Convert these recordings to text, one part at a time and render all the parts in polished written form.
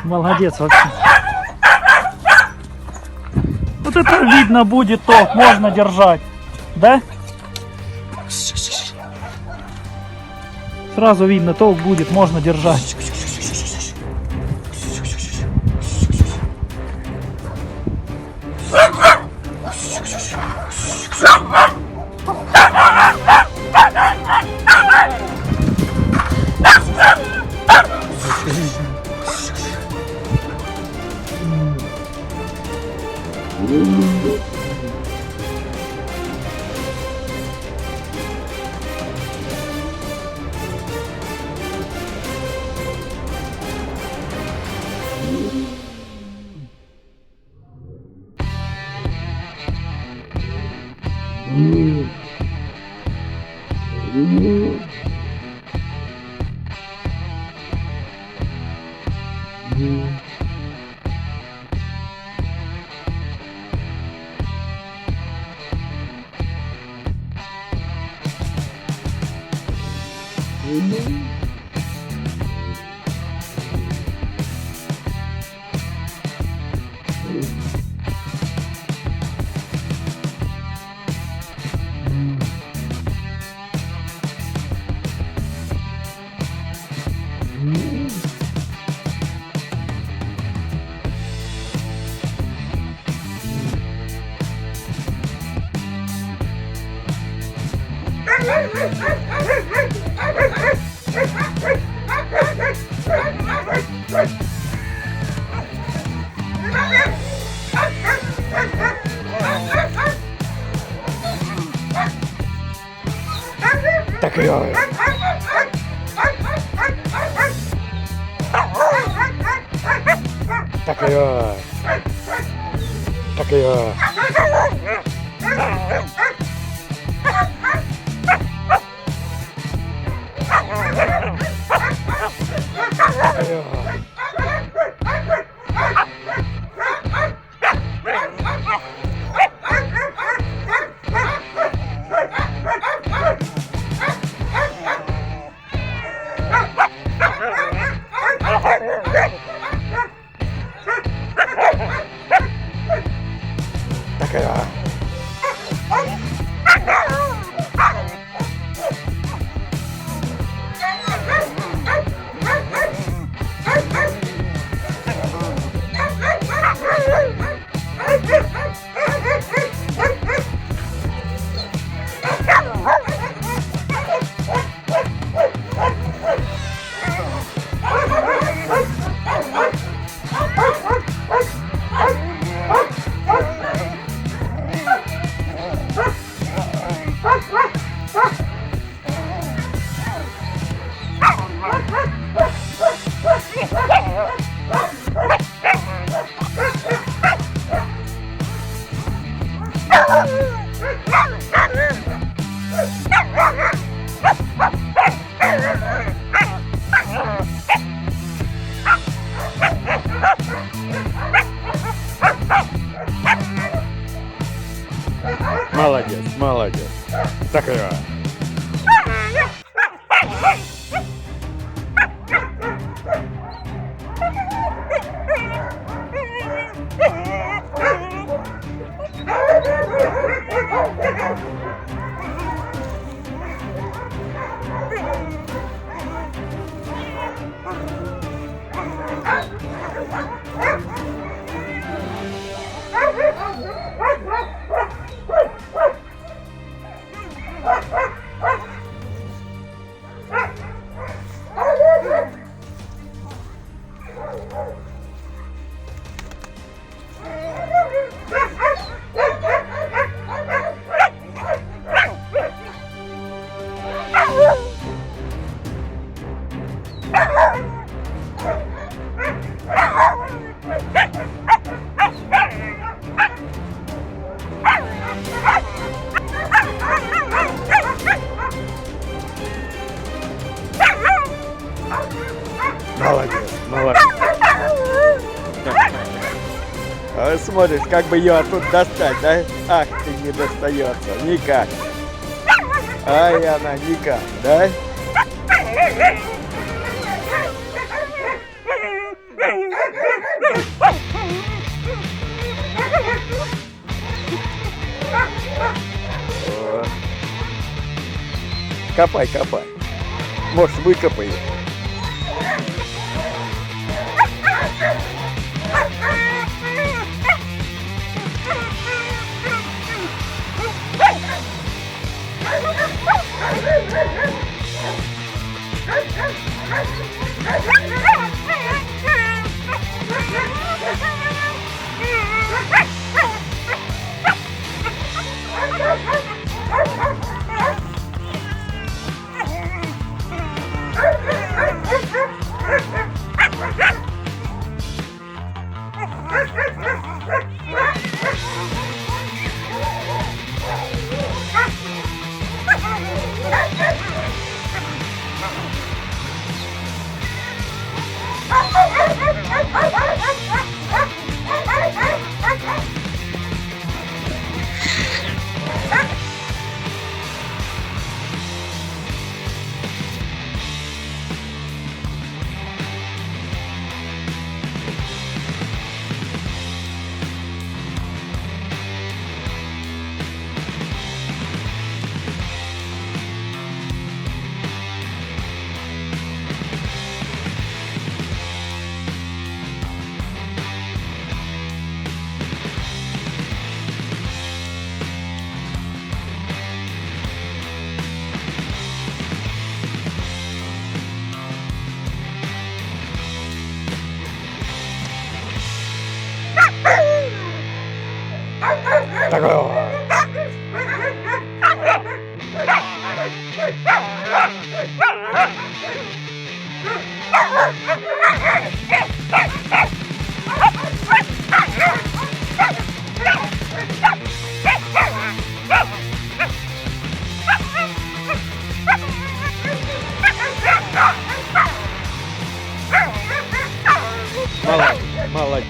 Молодец вообще. Вот это видно будет, то можно держать, да? Сразу видно, толк будет, можно держать. Так я. Так я. Так я. Молодец, молодец. Так я. Молодец, молодец. А смотришь, как бы ее оттуда достать, да? Ах, ты не достается, никак. Ай, она никак, да? О. Копай, копай. Может, выкопай. Такого. Молодец, молодец.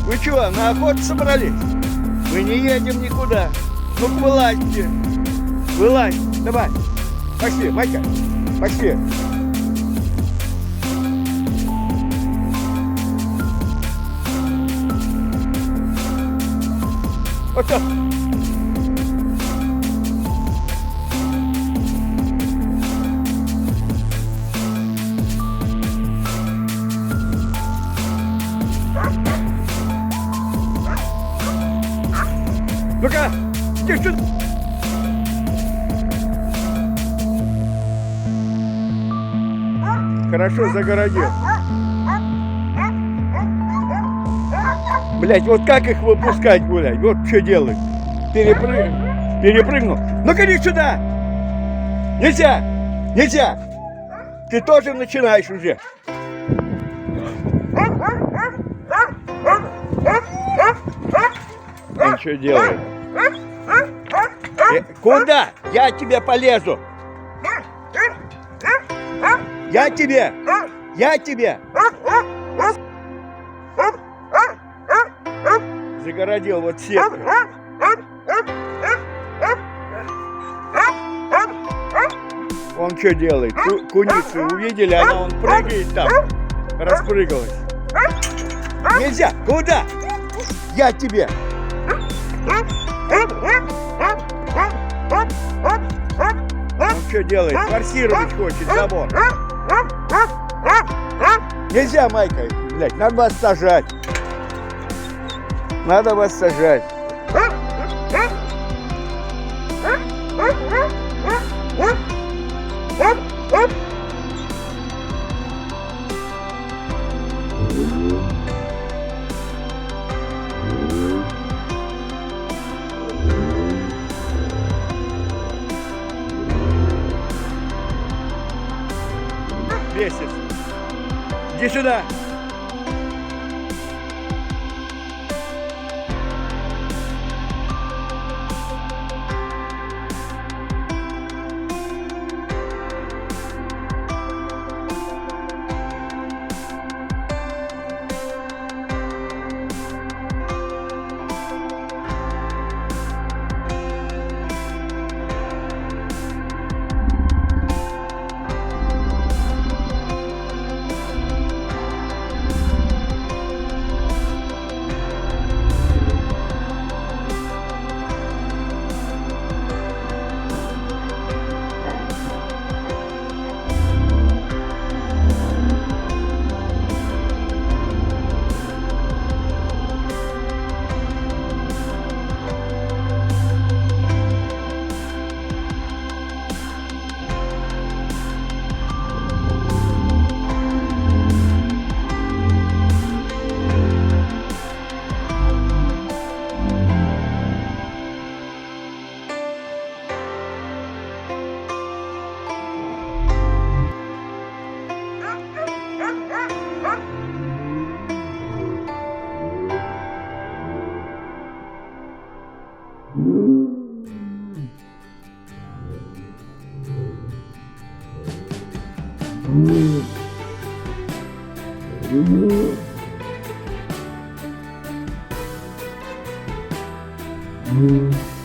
Вы что, на охоту собрались? Мы не едем никуда. Ну-ка вылазьте. Вылазь, давай. Пошли, Майка, пошли. Вот так. Ну-ка, иди сюда. Хорошо загородил. Блять, вот как их выпускать гулять? Вот что делать. Перепрыгнул. Ну-ка иди сюда. Нельзя. Нельзя. Ты тоже начинаешь уже. Он что делает? Куда? Я к тебе полезу. Я тебе. Загородил вот сетку. Он что делает? Куницу увидели, она он прыгает там. Распрыгалась. Нельзя! Куда? Я тебе! Он что делает? Форсировать хочет забор. Нельзя, Майка, блядь, надо вас сажать. Надо вас сажать. Бесит. Иди сюда. Mm-hmm.